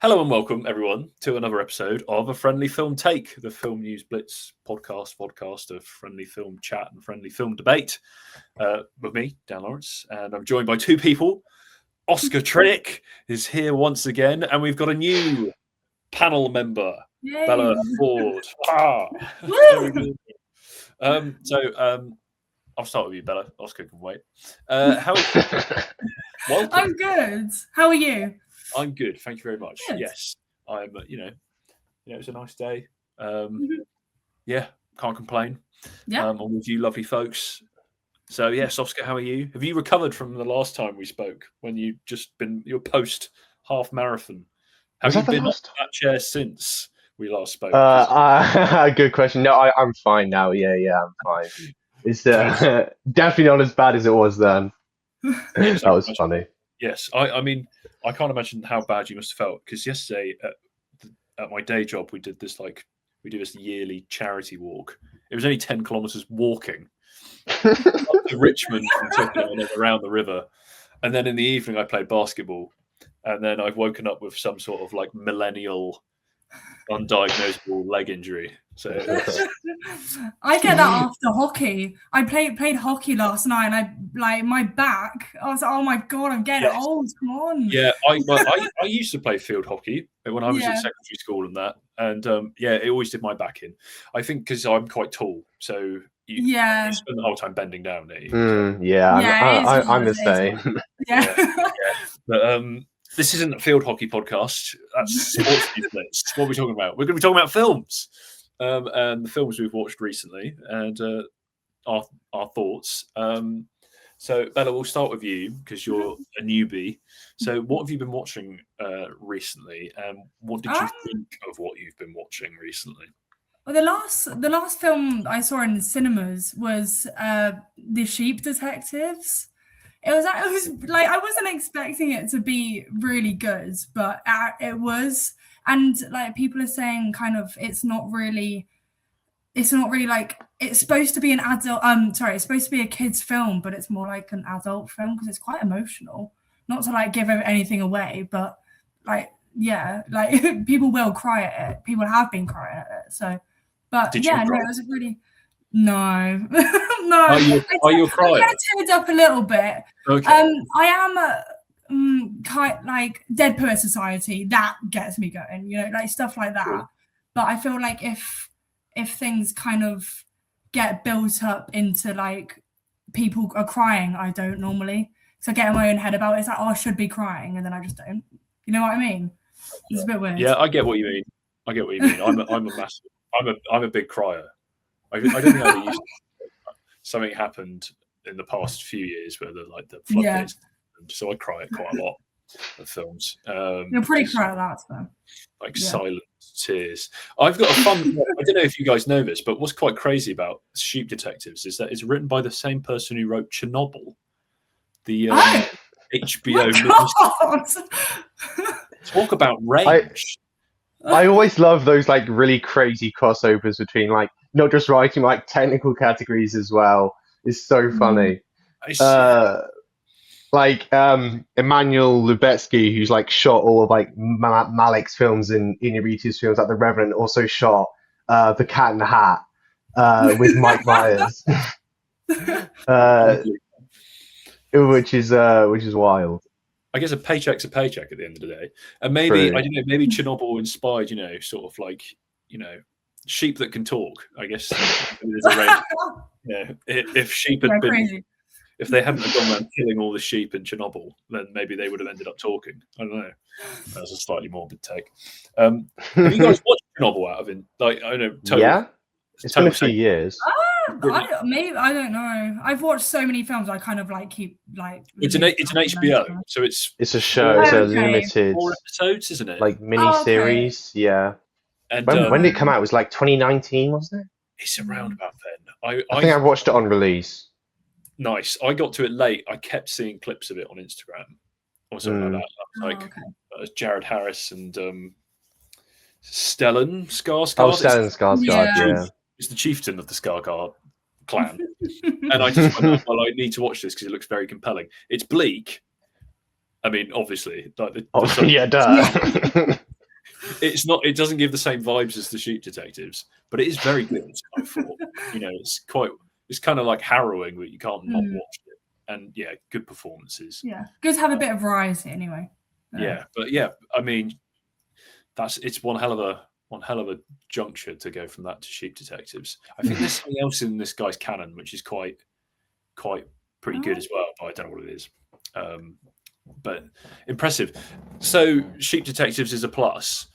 Hello and welcome, everyone, to another episode of A Friendly Film Take, the Film News Blitz podcast of friendly film chat and friendly film debate. With me, Dan Lawrence, and I'm joined by two people. Oscar Trinick is here once again, and we've got a new panel member, Yay. Bella Ford. I'll start with you, Bella. Oscar can wait. How? Welcome. I'm good. How are you? I'm good, thank you very much. Good. Yes, I'm. It was a nice day. Yeah, can't complain. Yeah. I'm with you, lovely folks. So yes, Oscar, how are you? Have you recovered from the last time we spoke when you just been your post half marathon? Have you been on that chair since we last spoke? Good question. No, I'm fine now. Yeah, I'm fine. It's definitely not as bad as it was then. That was funny. Yes, I mean, I can't imagine how bad you must have felt, because yesterday at my day job we do this yearly charity walk. It was only 10 kilometers walking up to Richmond and around the river, and then in the evening I played basketball, and then I've woken up with some sort of like millennial undiagnosable leg injury. So I get that after hockey. I played hockey last night, and I my back. I was like, oh my god, I'm getting old. Come on. Yeah, I used to play field hockey when I was at secondary school and that, and it always did my back in. I think because I'm quite tall, so you spend the whole time bending down there. I'm the same. But this isn't a field hockey podcast. That's Sports News Blitz. What are we talking about? We're going to be talking about films, and the films we've watched recently, and our thoughts. So, Bella, we'll start with you because you're a newbie. So, what have you been watching recently, and what did you think of what you've been watching recently? Well, the last film I saw in the cinemas was The Sheep Detectives. It was like I wasn't expecting it to be really good, but it was. And like people are saying, kind of, it's not really like, it's supposed to be an adult. It's supposed to be a kid's film, but it's more like an adult film because it's quite emotional. Not to like give anything away, but like people will cry at it. People have been crying at it. So, but Did it was really. No, no. Are you crying? I teared up a little bit. Okay. I am kind like Dead Poet Society. That gets me going. Like stuff like that. Cool. But I feel like if things kind of get built up into like people are crying, I don't normally. So I get in my own head about it. It's like, oh, I should be crying, and then I just don't. You know what I mean? It's a bit weird. Yeah, I get what you mean. I'm a big crier. I don't think I used to. Something happened in the past few years where the floodgates, so I cry at quite a lot of films. You're pretty cry at that, though. Like silent tears. I've got a fun. I don't know if you guys know this, but what's quite crazy about Sheep Detectives is that it's written by the same person who wrote Chernobyl, the HBO miniseries. Talk about range. I always love those like really crazy crossovers between like not just writing, like technical categories as well. It's so funny. Like Emmanuel Lubetsky, who's like shot all of like Malik's films and Iñárritu's films, like The Revenant, also shot The Cat in the Hat with Mike Myers, which is wild. I guess a paycheck's a paycheck at the end of the day, and maybe I don't know. Maybe Chernobyl inspired, sort of like sheep that can talk. I guess there's a range. If sheep had been, if they hadn't have gone around killing all the sheep in Chernobyl, then maybe they would have ended up talking. I don't know. That's a slightly morbid take. Have you guys watched Chernobyl out of it? Like I don't know. Yeah, it's been a few years. I don't know. I've watched so many films. I kind of like keep like. It's an HBO, so it's a show. It's a limited 4 episodes, isn't it? Like mini series, yeah. And when did it come out? It was like 2019, wasn't it? It's around about then. I think I watched it on release. Nice. I got to it late. I kept seeing clips of it on Instagram or something like that. Like Jared Harris and Stellan Skarsgård. Oh, Stellan Skarsgård, yeah. It's the chieftain of the Skarsgård clan. And I just went, well, I need to watch this because it looks very compelling. It's bleak. I mean, obviously. Like duh. it's not. It doesn't give the same vibes as the Sheep Detectives, but it is very good. I thought, it's quite. It's kind of like harrowing, but you can't not watch it. And yeah, good performances. Yeah, good to have a bit of variety anyway. Yeah, but yeah, I mean, it's one hell of a juncture to go from that to Sheep Detectives. I think there's something else in this guy's canon which is quite pretty good as well, but I don't know what it is. But impressive. So Sheep Detectives is a plus.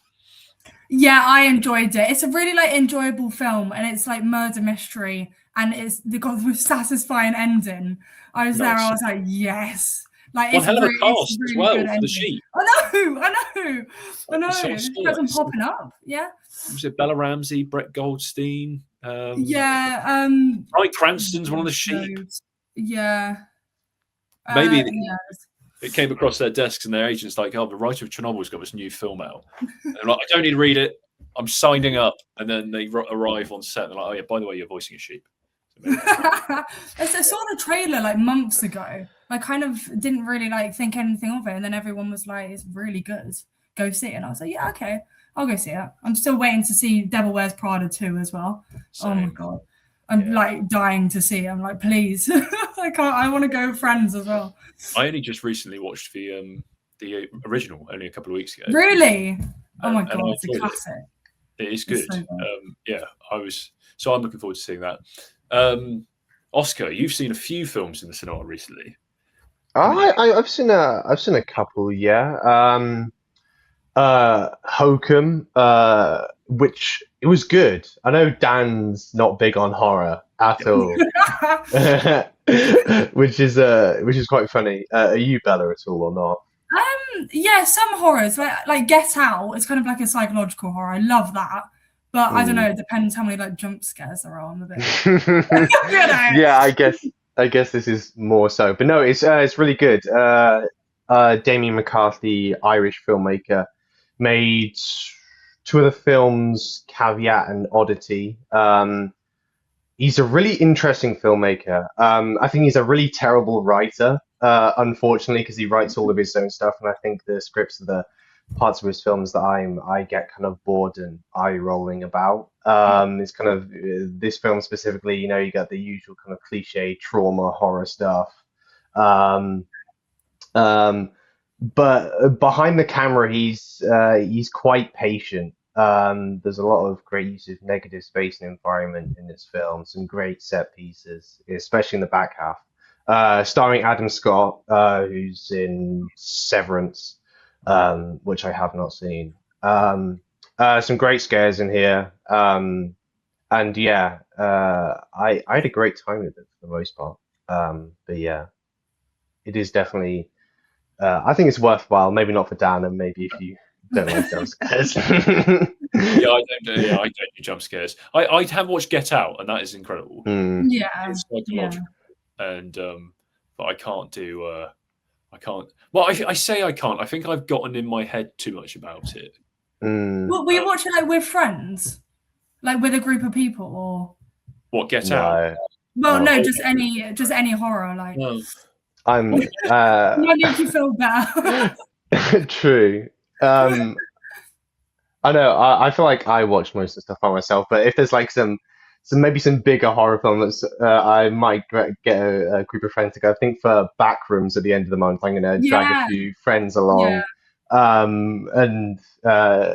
Yeah, I enjoyed it. It's a really enjoyable film, and it's like murder mystery, and it's got the most satisfying ending. I was there, I was like, yes. Like, one it's hell of a really, cast as well for the Sheep. I know. It hasn't popping up. Yeah. Was it Bella Ramsey, Brett Goldstein? Bryan Cranston's one of the Sheep. Yeah. Maybe it came across their desks and their agents like, oh, the writer of Chernobyl's got this new film out. And they're like, I don't need to read it. I'm signing up. And then they arrive on set and they're like, oh yeah, by the way, you're voicing a sheep. I saw the trailer months ago. I kind of didn't really think anything of it, and then everyone was like, it's really good, go see it. And I was like, yeah, okay, I'll go see it. I'm still waiting to see Devil Wears Prada 2 as well. Same. Oh my god, I'm dying to see it. I'm like, please. I want to go with friends as well. I only just recently watched the original only a couple of weeks ago. Really? Oh my god, it's a classic. It is good. So I'm looking forward to seeing that. Oscar, you've seen a few films in the cinema recently. I've seen a couple, yeah. Hokum, which it was good. I know Dan's not big on horror at all, which is quite funny. Are you, Bella, at all or not? Yeah, some horrors like Get Out. It's kind of like a psychological horror. I love that. But I don't know. It depends how many jump scares there are. I'm a bit. Yeah, I guess this is more so, but no, it's really good. Damian McCarthy, Irish filmmaker, made two of the films, Caveat and Oddity. He's a really interesting filmmaker. I think he's a really terrible writer, unfortunately, because he writes all of his own stuff, and I think the scripts are the parts of his films that I get kind of bored and eye rolling about. It's kind of this film specifically, you got the usual kind of cliche trauma horror stuff. But behind the camera, he's quite patient. There's a lot of great use of negative space and environment in this film. Some great set pieces, especially in the back half. Starring Adam Scott, who's in Severance. Which I have not seen. Some great scares in here. And yeah, I had a great time with it for the most part. But yeah, it is definitely, I think it's worthwhile. Maybe not for Dan, and maybe if you don't like jump scares. I don't do jump scares. I have watched Get Out, and that is incredible. Yeah. It's psychological. And but I can't do I can't. Well, I say I can't. I think I've gotten in my head too much about it. Well, were you watching with friends, with a group of people, or what? Get Out? Well, no, just any horror. No. I'm. Might make you feel better. True. I know. I feel like I watch most of the stuff by myself, but if there's maybe some bigger horror films, I might get a group of friends to go. I think for Backrooms at the end of the month, I'm going to drag a few friends along. And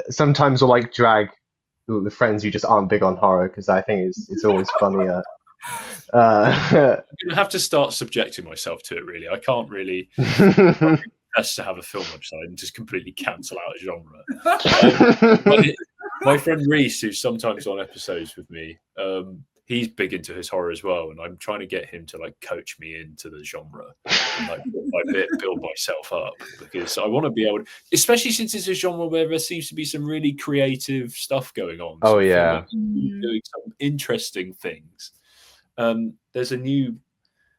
sometimes we'll drag the friends who just aren't big on horror, because I think it's always funnier. I'm going to have to start subjecting myself to it, really. I can't really best to have a film website and just completely cancel out a genre. My friend Reese, who's sometimes on episodes with me, he's big into his horror as well, and I'm trying to get him to coach me into the genre and bit by bit build myself up, because I want to be able to, especially since it's a genre where there seems to be some really creative stuff going on. Oh yeah, doing some interesting things. There's a new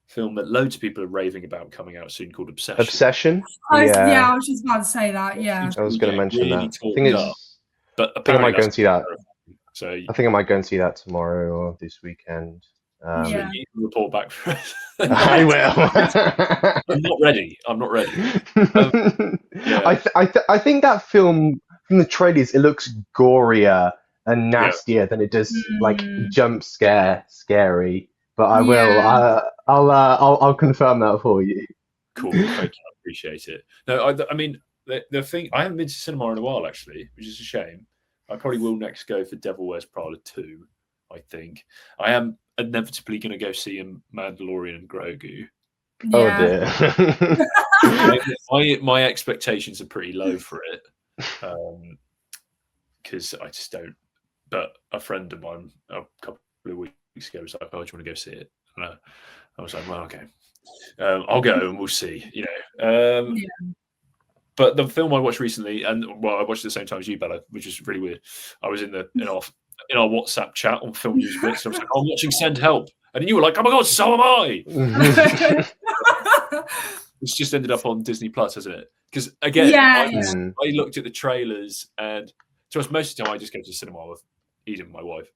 film that loads of people are raving about coming out soon called Obsession. Yeah, I was just about to say that. Yeah, I was going to mention really that. I think I might go and see that. So I think I might go and see that tomorrow or this weekend. You can report back for us. I will. I'm not ready. I think that film from the trailers, it looks gorier and nastier than it does like jump scary. But I will. I'll confirm that for you. Cool. Thank you. I appreciate it. No, I mean the thing. I haven't been to cinema in a while actually, which is a shame. I probably will next go for Devil Wears Prada 2. I think I am inevitably going to go see Mandalorian and Grogu. Yeah. Oh dear. my expectations are pretty low for it, because I just don't. But a friend of mine a couple of weeks ago was like, "Oh, do you want to go see it?" And I was like, "Well, okay, I'll go and we'll see." You know. But the film I watched recently, and I watched it at the same time as you, Bella, which is really weird. I was in our WhatsApp chat on Film News Blitz. I was like, "I'm watching Send Help," and you were like, "Oh my god, so am I!" It's just ended up on Disney Plus, hasn't it? Because again, I looked at the trailers, and to us, most of the time I just go to the cinema with Eden, my wife.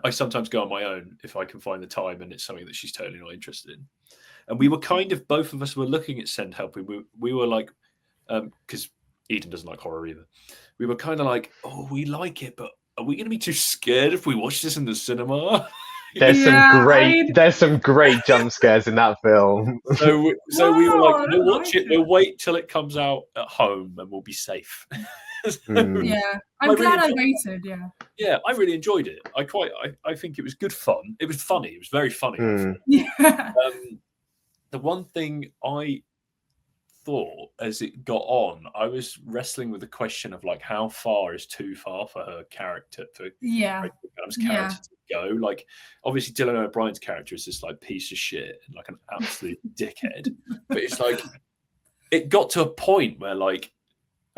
I sometimes go on my own if I can find the time, and it's something that she's totally not interested in. And we were both of us were looking at Send Help. We were like, because Eden doesn't like horror either. We were kind of like, oh, we like it, but are we going to be too scared if we watch this in the cinema? There's some great jump scares in that film. So we were like, we'll watch it. We'll wait till it comes out at home, and we'll be safe. Yeah, I'm glad I waited. Yeah, I really enjoyed it. I think it was good fun. It was funny. It was very funny. Yeah. The one thing I thought as it got on, I was wrestling with the question of like how far is too far for her character, for Adam's character to go. Like, obviously Dylan O'Brien's character is this like piece of shit and like an absolute dickhead. But it's like it got to a point where like,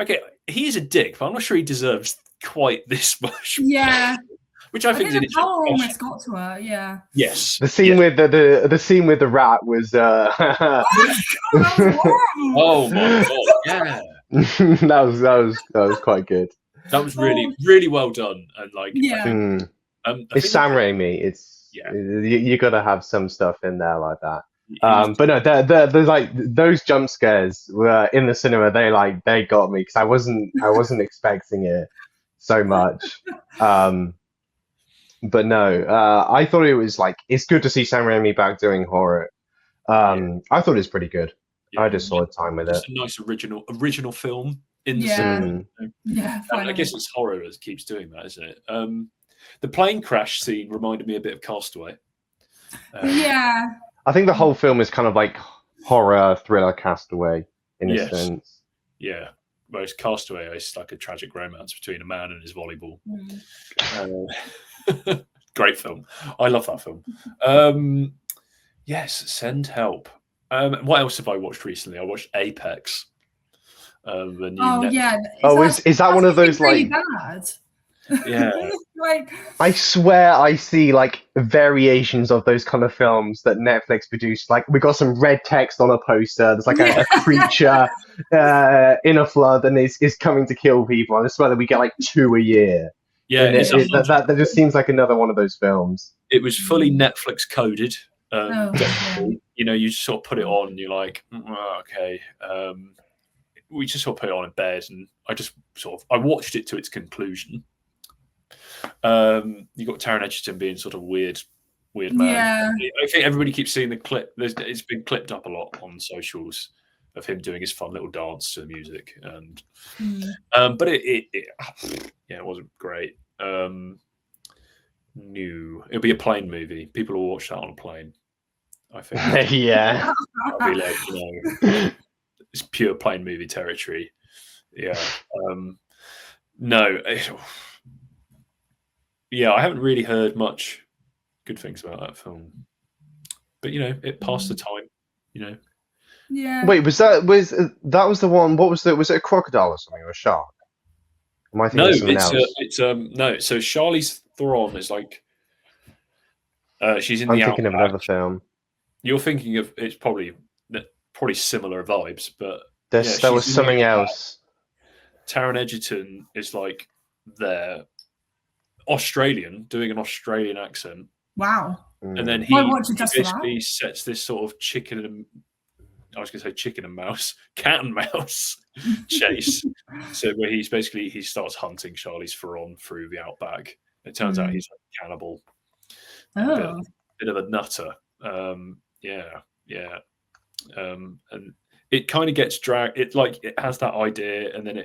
okay, he's a dick, but I'm not sure he deserves quite this much. Yeah. Which I think the power almost got to her. Yeah. Yes. The scene with the scene with the rat was. Oh my god! Yeah. that was quite good. That was really well done, and like it's Sam Raimi. It's you got to have some stuff in there like that. But no, there's like those jump scares were in the cinema. They got me because I wasn't expecting it so much. But no, I thought it was like it's good to see Sam Raimi back doing horror. I thought it was pretty good. I just saw time with it. It's a nice original film in the cinema. Yeah, I guess it's horror that keeps doing that, isn't it? The plane crash scene reminded me a bit of Castaway. I think the whole film is kind of like horror thriller Castaway in a sense. Yeah. Whereas Castaway is like a tragic romance between a man and his volleyball. Great film. I love that film. Yes, Send Help. What else have I watched recently? I watched Apex. Is that one of those really like bad? Yeah. Like, I swear I see like variations of those kind of films that Netflix produced. Like we got some red text on a poster. There's like a creature in a flood and is coming to kill people. I swear that we get like 2 a year. Yeah, that just seems like another one of those films. It was fully Netflix coded. You know, you just sort of put it on and you're like, okay. We just sort of put it on in bed, and I watched it to its conclusion. You got Taron Egerton being sort of weird man. Yeah. I think everybody keeps seeing the clip. It's been clipped up a lot on socials of him doing his fun little dance to the music, and but it wasn't great. It'll be a plane movie. People will watch that on a plane, I think. Yeah. I'll be like, it's pure plane movie territory. Yeah. No. I haven't really heard much good things about that film, but it passed the time. Yeah. Wait, was that the one? What was it? Was it a crocodile or something, or a shark? Am I thinking something else? No. So Charlize Theron is like, she's in I'm the. I'm thinking of another film. You're thinking of it's probably similar vibes, but there was something else. Taron Egerton is like there. Australian, doing an Australian accent. Wow. And then he basically sets this sort of chicken and I was going to say chicken and mouse, cat and mouse chase. So where he starts hunting Charlize Theron through the outback. It turns out he's like a cannibal. Oh. Bit of a nutter. And it kind of gets dragged. It has that idea, and then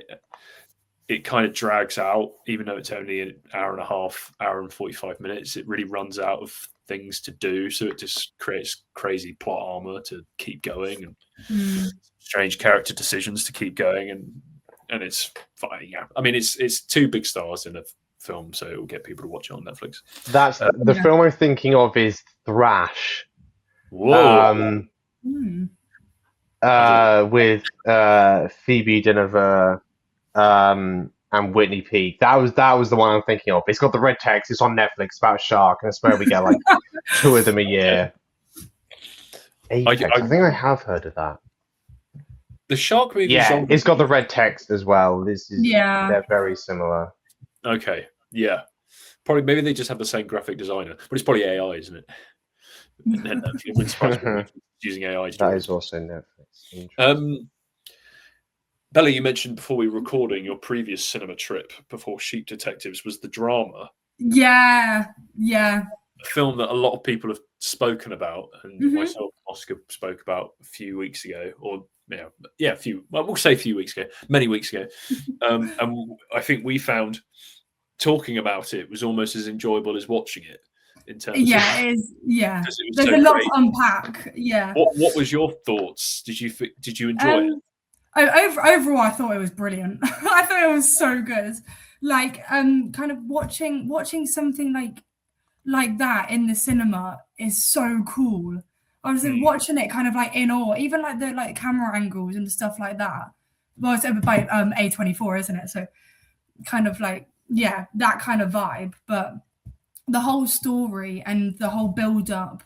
it kind of drags out, even though it's only an hour and a half, hour and 45 minutes. It really runs out of things to do, so it just creates crazy plot armor to keep going and strange character decisions to keep going, and it's fine. Yeah, I mean it's two big stars in a film, so it will get people to watch it on Netflix. That's the film I'm thinking of is Thrash. Whoa. With Phoebe Dynevor and Whitney Peake. That was the one I'm thinking of. It's got the red text. It's on Netflix. It's about a shark, and I swear we get like 2 of them a year. Apex. I think I have heard of that. The shark movie. Yeah, it's got the red text as well. They're very similar. Okay, yeah, probably maybe they just have the same graphic designer, but it's probably AI, isn't it? It wouldn't surprise me using AI. That is also Netflix. Bella, you mentioned before we were recording your previous cinema trip before Sheep Detectives was the drama. Yeah. A film that a lot of people have spoken about, and myself and Oscar spoke about a few weeks ago, or we'll say a few weeks ago, many weeks ago. And I think we found talking about it was almost as enjoyable as watching it. In terms it is. Yeah, there's so a lot great. to unpack. Yeah. What was your thoughts? Did you enjoy it? Overall, I thought it was brilliant. I thought it was so good. Like, kind of watching something like that in the cinema is so cool. I was watching it kind of like in awe, even like the camera angles and stuff like that. Well, it's over by A24, isn't it? So kind of like, yeah, that kind of vibe. But the whole story and the whole build up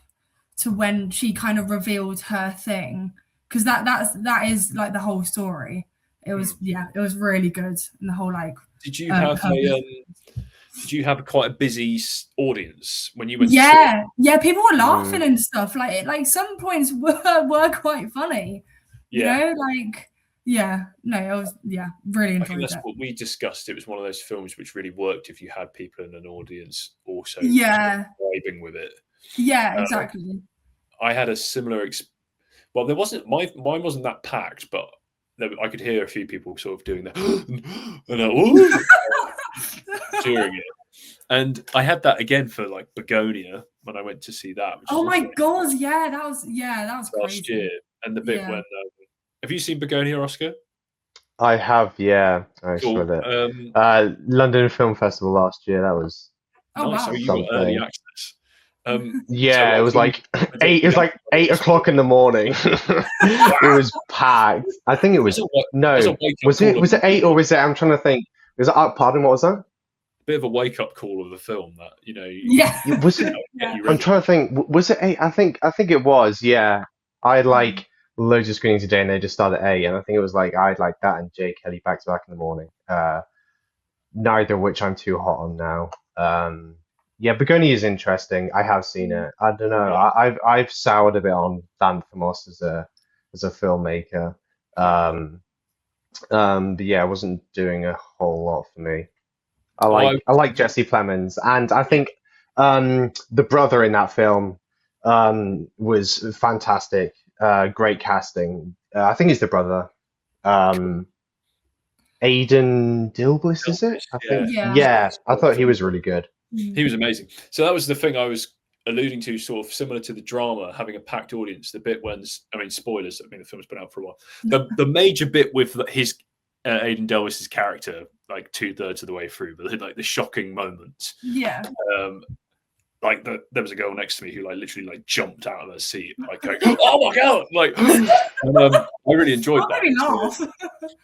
to when she kind of revealed her thing, because that is like the whole story. It was it was really good, and the whole like. Did you have quite a busy audience when you went? Yeah, people were laughing and stuff. Like some points were quite funny. Yeah. You know, it was really enjoyed it. I think that's what we discussed. It was one of those films which really worked if you had people in an audience also vibing with it. Yeah, exactly. I had a similar. Well, there wasn't mine wasn't that packed, but I could hear a few people sort of doing that during it. And I had that again for like Begonia when I went to see that. Oh my god, that was last crazy. year. And the bit when have you seen Begonia, Oscar? I have, yeah. I saw it. London Film Festival last year. That was nice. Wow. So you got early access. It was like 8. It was like 8 o'clock in the morning. It was packed. I think it was. Was it 8 or was it? I'm trying to think. Was it? Pardon. What was that? Bit of a wake up call of the film. That Was it? I'm trying to think. Was it 8? I think it was. Yeah. I had like loads of screenings today, and they just started at 8. And I think it was like I had like that and Jay Kelly back to back in the morning. Neither of which I'm too hot on now. Begonia is interesting. I have seen it. I don't know. I've soured a bit on Lanthimos as a filmmaker. But it wasn't doing a whole lot for me. I like Jesse Plemons, and I think the brother in that film was fantastic. Great casting. I think he's the brother. Aidan Dilbliss, is it? I think. Yeah. I thought he was really good. He was amazing. So that was the thing I was alluding to, sort of similar to the drama, having a packed audience. The bit when, spoilers. I mean, the film's been out for a while. The major bit with his Aidan Delvis's character, like 2/3 of the way through, but like the shocking moments. Yeah. There was a girl next to me who literally jumped out of her seat, going, "Oh my god!" And, I really enjoyed that.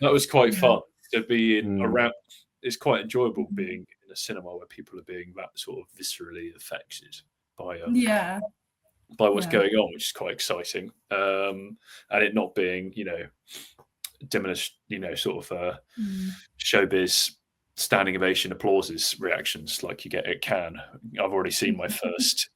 That was quite fun to be around. It's quite enjoyable being in a cinema where people are being that sort of viscerally affected by what's going on, which is quite exciting. And it not being, diminished, sort of showbiz standing ovation applauses reactions like you get at Cannes. I've already seen my first.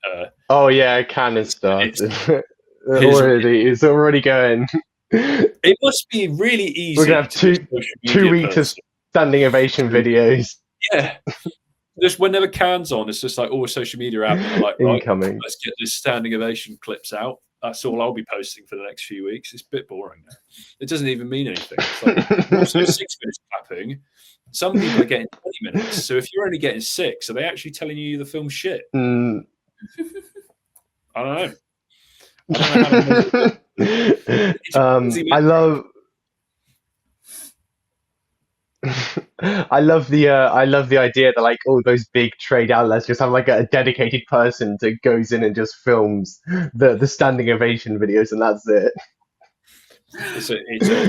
Cannes has started. It's already going. It must be really easy. We're gonna have to be a social two media weeks of person. standing ovation videos. Yeah. Just whenever Cannes on, it's just like all social media out there, like, right, Incoming. let's get this standing ovation clips out. That's all I'll be posting for the next few weeks. It's a bit boring now. It doesn't even mean anything. It's like, also 6 minutes clapping. Some people are getting 20 minutes. So if you're only getting 6, are they actually telling you the film's shit? I don't know. I love the idea that like all those big trade outlets just have like a dedicated person that goes in and just films the standing ovation videos, and that's it. It's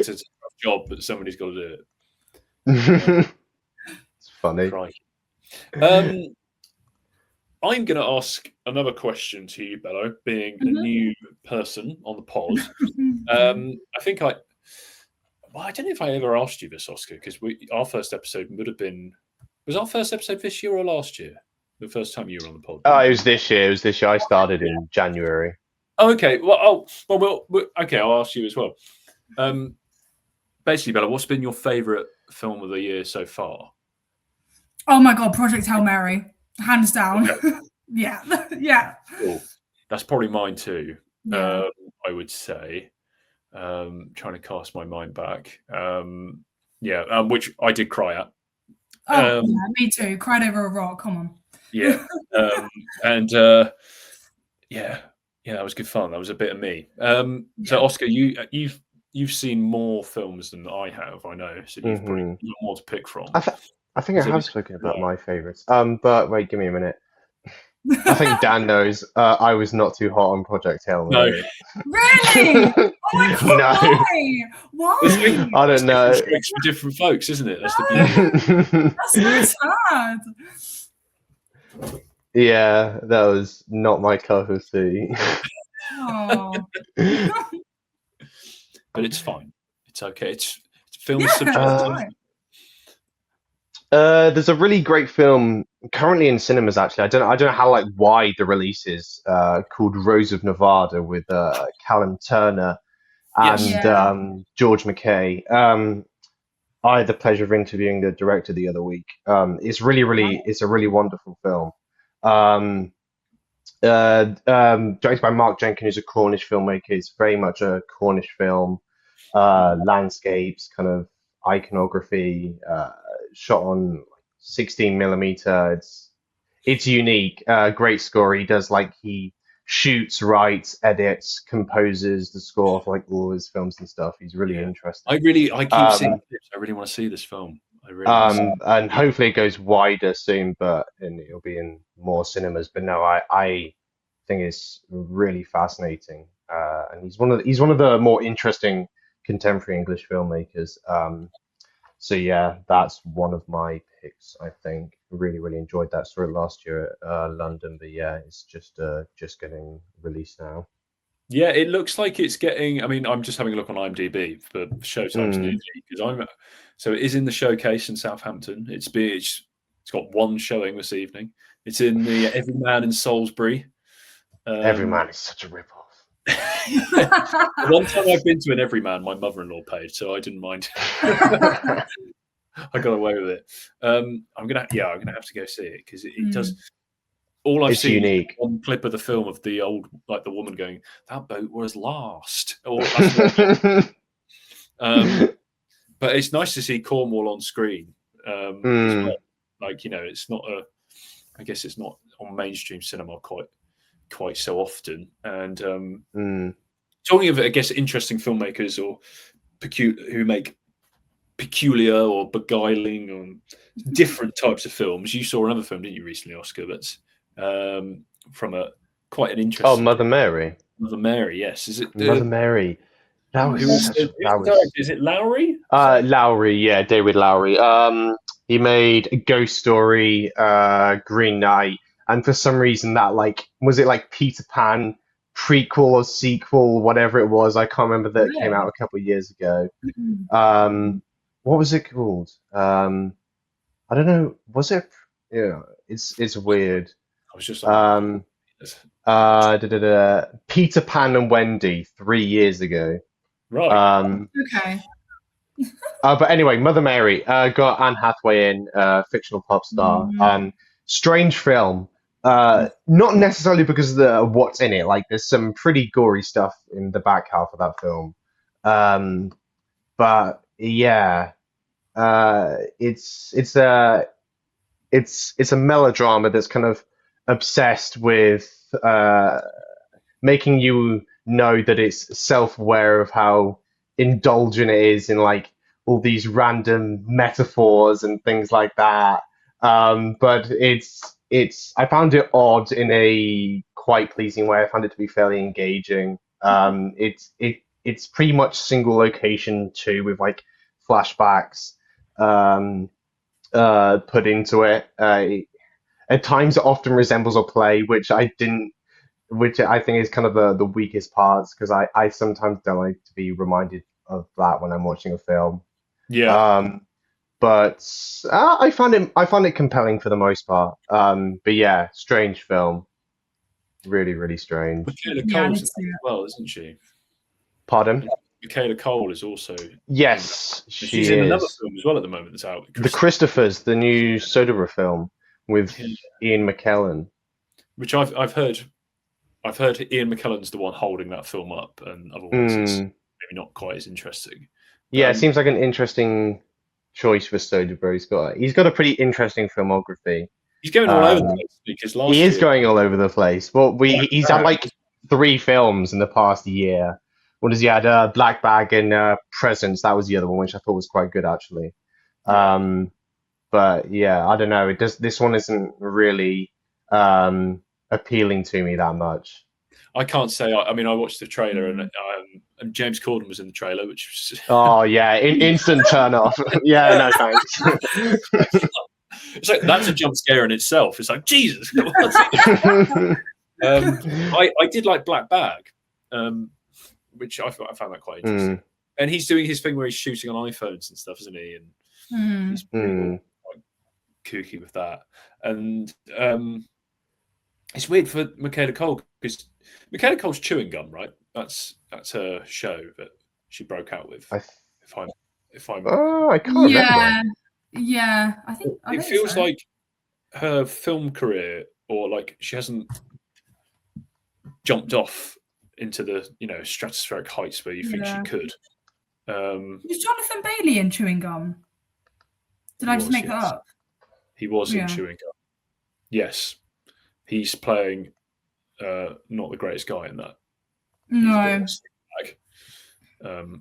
a tough job, but somebody's got to do it. It's funny. Right. I'm going to ask another question to you, Bello, being a new person on the pod. I think I don't know if I ever asked you this, Oscar, because our first episode would have been. Was our first episode this year or last year? The first time you were on the pod? Oh, it was this year. I started in January. Oh, okay. Well, okay. I'll ask you as well. Basically, Bella, what's been your favourite film of the year so far? Oh my God, Project Hail Mary, hands down. Okay. yeah. Cool. That's probably mine too. Yeah. I would say. Trying to cast my mind back. Which I did cry at. Oh, yeah, me too. Cried over a rock. Come on. Yeah. That was good fun. That was a bit of me. So Oscar, you've seen more films than I have, I know. So you've probably got more to pick from. I think I have spoken about my favourites. But wait, give me a minute. I think Dan knows. I was not too hot on Project Hail Mary. No. Really? Oh my God! No. Why? I don't know. It's for different folks, isn't it? That's the beauty. That's so sad. Yeah, that was not my cup of tea. Oh. But it's fine. It's okay. It's film subjective. There's a really great film currently in cinemas. Actually, I don't know how wide the release is. Called Rose of Nevada with Callum Turner and George McKay. I had the pleasure of interviewing the director the other week. It's a really wonderful film. Directed by Mark Jenkins, who's a Cornish filmmaker. It's very much a Cornish film. Landscapes, kind of iconography, shot on 16mm. It's unique. Great score. He does he shoots, writes, edits, composes the score for all his films and stuff. He's really interesting. I keep seeing clips. I really want to see this film. And hopefully it goes wider soon, and it'll be in more cinemas. But no, I think it's really fascinating. And he's one of the more interesting contemporary English filmmakers. So yeah, that's one of my picks. I think really enjoyed that. Saw it last year at London, but yeah, it's just getting released now. Yeah, it looks like it's getting. I mean, I'm just having a look on IMDb for Showtime's new because so it is in the Showcase in Southampton. It's got one showing this evening. It's in the Everyman in Salisbury. Everyman is such a rip-off. One time I've been to an Everyman, my mother-in-law paid, so I didn't mind. I got away with it. I'm gonna have to go see it because it does. All I've seen is one clip of the film of the old, the woman going, "That boat was last." But it's nice to see Cornwall on screen. As well. It's not I guess it's not on mainstream cinema quite so often. And talking of, I guess, interesting filmmakers or who make peculiar or beguiling or different types of films. You saw another film, didn't you, recently, Oscar? That's from quite an interesting. Oh, Mother Mary. Mother Mary, yes. Is it Mother Mary? Is it Lowery? Lowery, yeah, David Lowery. He made A Ghost Story, Green Knight, and for some reason that was it Peter Pan prequel or sequel, whatever it was. I can't remember that it came out a couple of years ago. What was it called? I don't know. Was it? Yeah, it's weird. I was just Peter Pan and Wendy 3 years ago. Right. Okay. But anyway, Mother Mary got Anne Hathaway in, fictional pop star. Strange film. Not necessarily because of what's in it. Like, there's some pretty gory stuff in the back half of that film. But yeah, it's a melodrama that's kind of obsessed with making you know that it's self-aware of how indulgent it is in like all these random metaphors and things like that. But I found it odd in a quite pleasing way. I found it to be fairly engaging. It's pretty much single location too, with like flashbacks put into it. At times, it often resembles a play, which I think is kind of the weakest parts, because I sometimes don't like to be reminded of that when I'm watching a film. Yeah. But I found it compelling for the most part. But yeah, strange film, really, really strange. Michaela Yeah, I Cole's need to see as it. well, isn't she? Pardon? Michaela Cole is also. Yes, She's in another is. film as well at the moment that's out. The Christophers, the new Soderbergh film with Yeah. Ian McKellen. Which I've heard Ian McKellen's the one holding that film up, and otherwise it's maybe not quite as interesting. Yeah, it seems like an interesting choice for Soderbergh. He's got a pretty interesting filmography. He's going all over the place because last He year is going all over the place. Well, he's had like 3 films in the past year. What has he had? Black Bag and Presents. That was the other one, which I thought was quite good actually. But yeah, I don't know. This one isn't really appealing to me that much. I can't say. I mean, I watched the trailer and James Corden was in the trailer, which was Oh yeah, instant turn off. Yeah, no thanks. it's like that's a jump scare in itself. It's like Jesus. I did like Black Bag, which I found that quite interesting. And he's doing his thing where he's shooting on iPhones and stuff, isn't he? And he's quite kooky with that. And it's weird for Michaela Cole because Michaela Cole's Chewing Gum, right? That's her show that she broke out with. If I'm I can't remember. Yeah, I think it feels so. like her film career, or like she hasn't jumped off into the stratospheric heights where you think she could. Was Jonathan Bailey in Chewing Gum? Did I just make that up? He was in Chewing Gum. Yes, he's playing not the greatest guy in that. No.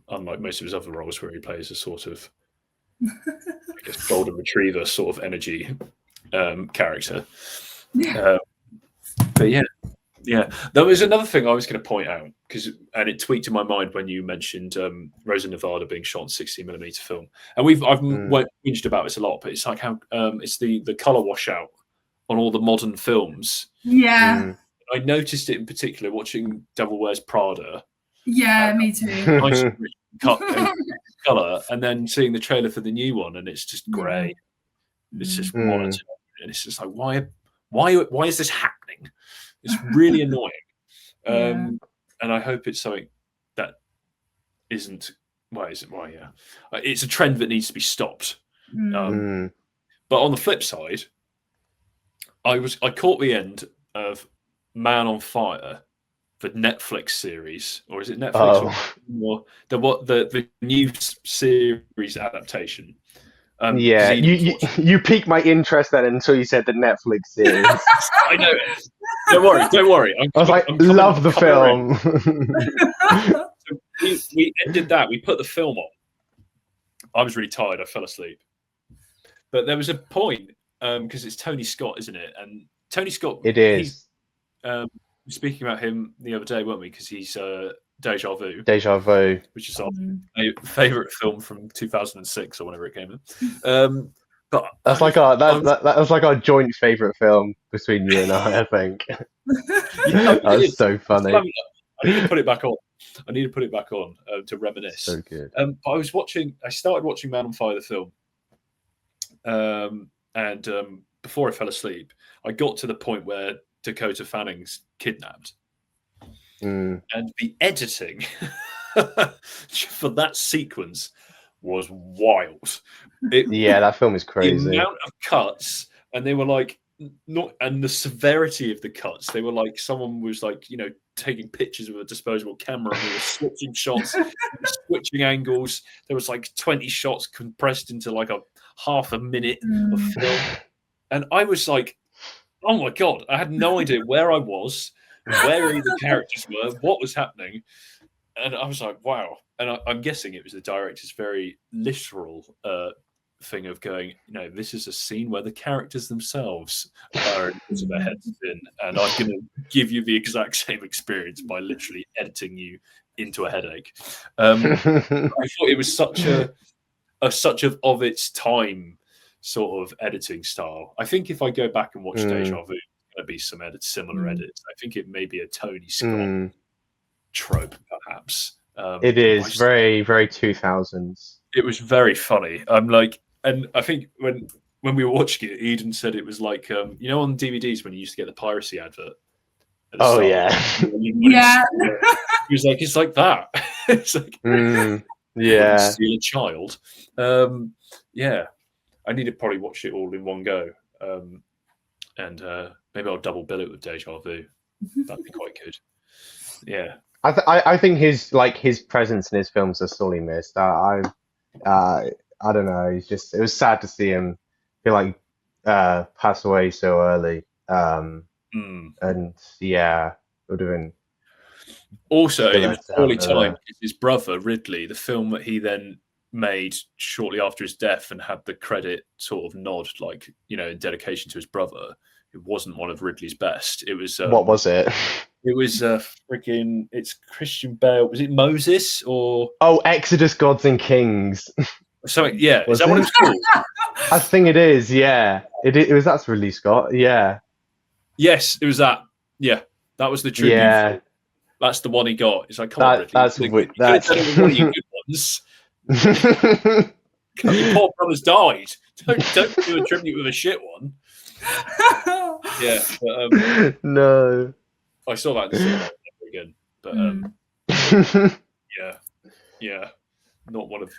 Unlike most of his other roles, where he plays a sort of, I guess, golden retriever sort of energy character. But yeah. There was another thing I was going to point out and it tweaked in my mind when you mentioned Rosa Nevada being shot on 16mm film, and I've whinged about this a lot, but it's like how it's the color washout on all the modern films. Yeah. I noticed it in particular watching Devil Wears Prada. Yeah, me too. Nice color, and then seeing the trailer for the new one, and it's just grey. It's just monotone, and it's just like, why is this happening? It's really annoying. And I hope it's something that isn't. Why is it? Why? Yeah, it's a trend that needs to be stopped. But on the flip side, I caught the end of Man on Fire, the Netflix series, or is it Netflix? Or the new series adaptation. You piqued my interest then until you said the Netflix series. I know. Don't worry. I was like, love the film. So we ended that. We put the film on. I was really tired. I fell asleep. But there was a point because it's Tony Scott, isn't it? And Tony Scott. It is. Speaking about him the other day, weren't we? Because he's Deja Vu. Deja Vu, which is our favorite film from 2006 or whenever it came in. But that's like our joint favorite film between you and I think. That's so funny. I need to put it back on. To reminisce. So good. I started watching Man on Fire, the film, and before I fell asleep, I got to the point where Dakota Fanning's kidnapped, and the editing for that sequence was wild. Yeah, that film is crazy. The amount of cuts, and they were like and the severity of the cuts. They were like someone was like, you know, taking pictures with a disposable camera, and they were switching shots, switching angles. There was like 20 shots compressed into like a half a minute of film. And I was like, oh my God, I had no idea where I was, where the characters were, what was happening. And I was like, wow. And I'm guessing it was the director's very literal thing of going, you know, this is a scene where the characters themselves are into their heads in, and I'm going to give you the exact same experience by literally editing you into a headache. I thought it was such of its time sort of editing style. I think if I go back and watch Deja Vu, there'll be some similar edits. I think it may be a Tony Scott trope, perhaps. It is very, very 2000s. It was very funny. I'm like, and I think when we were watching it, Eden said it was like, you know, on DVDs when you used to get the piracy advert. Oh yeah, yeah. He was like, it's like that. It's like, yeah, steal a child. Yeah, I need to probably watch it all in one go, and maybe I'll double bill it with Deja Vu. That'd be quite good. Yeah. I think his presence in his films are sorely missed. I don't know. It was sad to see him pass away so early. And yeah, it would have been. Also, it was poorly timed because his brother Ridley, the film that he then made shortly after his death and had the credit sort of nod, like, you know, in dedication to his brother. It wasn't one of Ridley's best. It was. What was it? It was it's Christian Bale. Was it Moses or? Oh, Exodus, Gods and Kings. So yeah, is that what it's called? I think it is. Yeah, it was. That's Ridley Scott. Yeah. Yes, it was that. Yeah, that was the tribute. Yeah, that's the one he got. It's like, come on, Ridley. That's one of your good ones. Your poor brother's died. Don't do a tribute with a shit one. Yeah, but, no. I saw that in the again, but yeah, not one of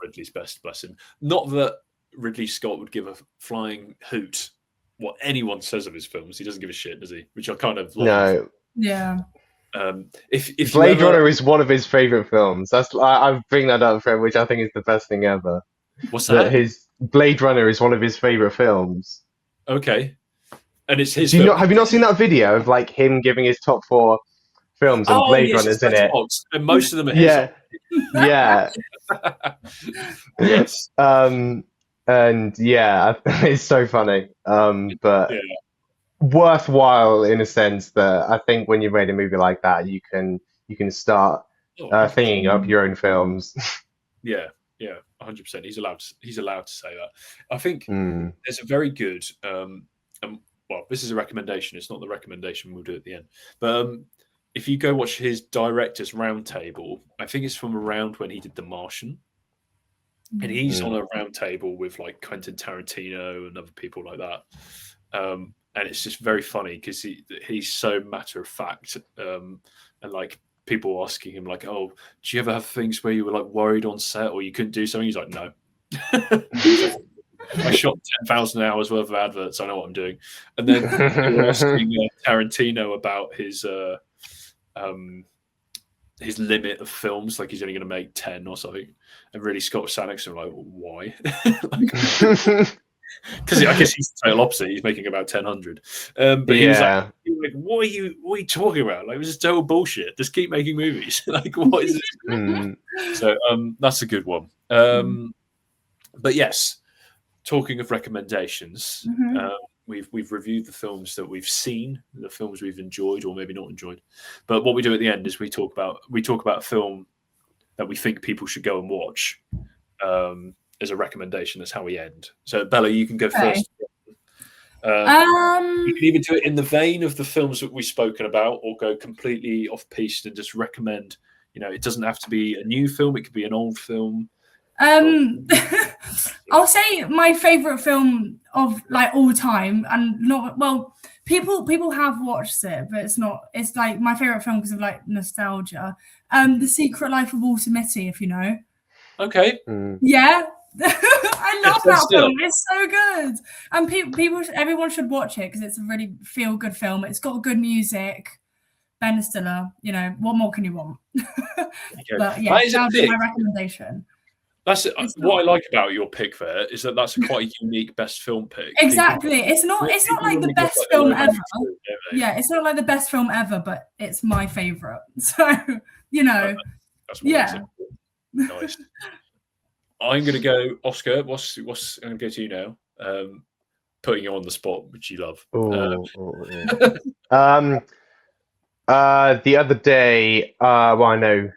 Ridley's best. Bless him. Not that Ridley Scott would give a flying hoot what anyone says of his films. He doesn't give a shit, does he? Which I kind of love. No. Yeah. If Blade Runner is one of his favorite films. I bring that up for him, which I think is the best thing ever. What's that? His Blade Runner is one of his favorite films. Okay. And it's his. Have you not seen that video of like him giving his top 4 films and Blade Runner's in it? And most of them are his. Yeah. Yeah. Yes. And yeah, it's so funny. But worthwhile in a sense that I think when you've made a movie like that, you can start thinking of your own films. Yeah, 100%. He's allowed to say that. I think there's a very good. Well, this is a recommendation. It's not the recommendation we'll do at the end. But if you go watch his director's roundtable, I think it's from around when he did The Martian. And he's on a roundtable with like Quentin Tarantino and other people like that. And it's just very funny because he's so matter of fact. And like people asking him like, oh, do you ever have things where you were like worried on set or you couldn't do something? He's like, no. I shot 10,000 hours worth of adverts. I know what I'm doing. And then they were asking Tarantino about his limit of films, like he's only going to make 10 or something. And really, Scott was sat next to him like, why? Because I guess he's the total opposite. He's making about 1,000. But he was like, what are you talking about? Like, this is total bullshit. Just keep making movies. Like, what is this? So that's a good one. But yes, talking of recommendations, we've reviewed the films that we've seen, the films we've enjoyed or maybe not enjoyed. But what we do at the end is we talk about a film that we think people should go and watch as a recommendation. That's how we end. So Bella, you can go first. You can either do it in the vein of the films that we've spoken about or go completely off piste and just recommend, you know, it doesn't have to be a new film, it could be an old film. I'll say my favorite film of like all time, and not People have watched it, but it's not. It's like my favorite film because of like nostalgia. The Secret Life of Walter Mitty, if you know. Okay. Yeah, I love that still. film. It's so good, and everyone should watch it because it's a really feel good film. It's got good music. Ben Stiller, you know, what more can you want? But yeah, that was my recommendation. That's what I like about your pick. There is that that's quite a unique best film pick. Exactly, it's not like the best film ever. Yeah, it's not like the best film ever, but it's my favorite. So you know, that's nice. I'm gonna go, Oscar. What's I'm gonna go to you now. Putting you on the spot, which you love. The other day, well, I know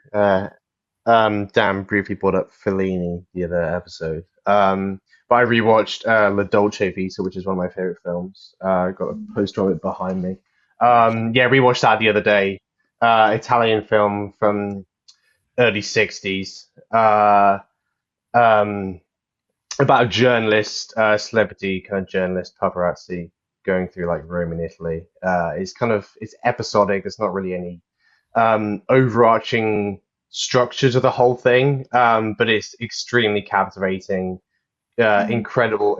Dan briefly brought up Fellini the other episode, but I rewatched La Dolce Vita, which is one of my favorite films. Got a poster of it behind me. Yeah, rewatched that the other day. Italian film from early 60s. About a journalist, celebrity kind of journalist, paparazzi, going through like Rome and Italy. It's episodic. There's not really any overarching structure to the whole thing, but it's extremely captivating. Incredible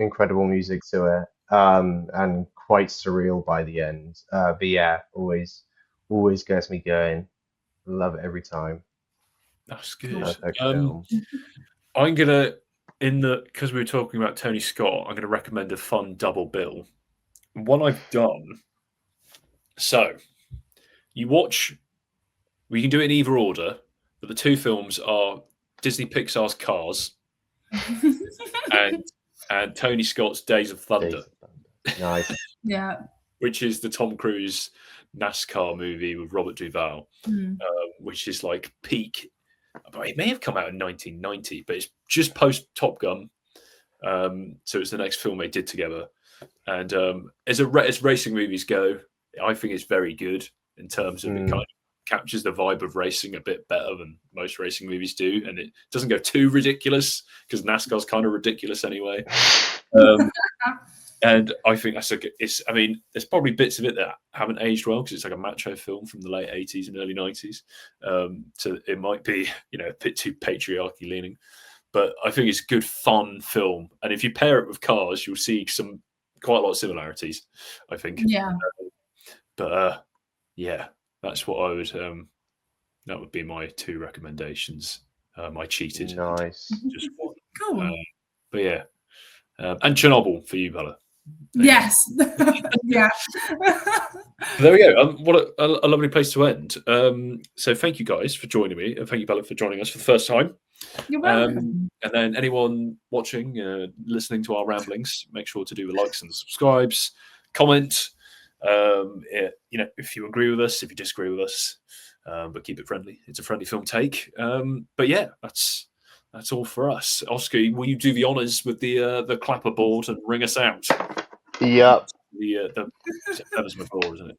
music to it, and quite surreal by the end. But yeah, always gets me going. Love it every time. That's good. I'm gonna, because we were talking about Tony Scott, I'm gonna recommend a fun double bill. One I've done. So you watch. We can do it in either order, but the two films are Disney Pixar's Cars and Tony Scott's Days of Thunder. Nice. Yeah. Which is the Tom Cruise NASCAR movie with Robert Duvall, which is like peak. It may have come out in 1990, but it's just post Top Gun. So it's the next film they did together. And as racing movies go, I think it's very good in terms of it kind of captures the vibe of racing a bit better than most racing movies do, and it doesn't go too ridiculous because NASCAR's kind of ridiculous anyway. And I think there's probably bits of it that haven't aged well because it's like a macho film from the late 80s and early 90s. So it might be, a bit too patriarchy leaning, but I think it's a good, fun film. And if you pair it with Cars, you'll see quite a lot of similarities, I think. Yeah. Yeah, that's what I would. That would be my two recommendations. I cheated. Nice. Just one. Cool. But yeah, and Chernobyl for you, Bella. Yes. Yeah. There we go. What a lovely place to end. So thank you guys for joining me, and thank you, Bella, for joining us for the first time. You're welcome. And then anyone watching, listening to our ramblings, make sure to do the likes and the subscribes, comment. If you agree with us, if you disagree with us, but keep it friendly. It's a friendly film take. But yeah, that's all for us. Oscar, will you do the honours with the clapper board and ring us out? Yep. The September's before, isn't it?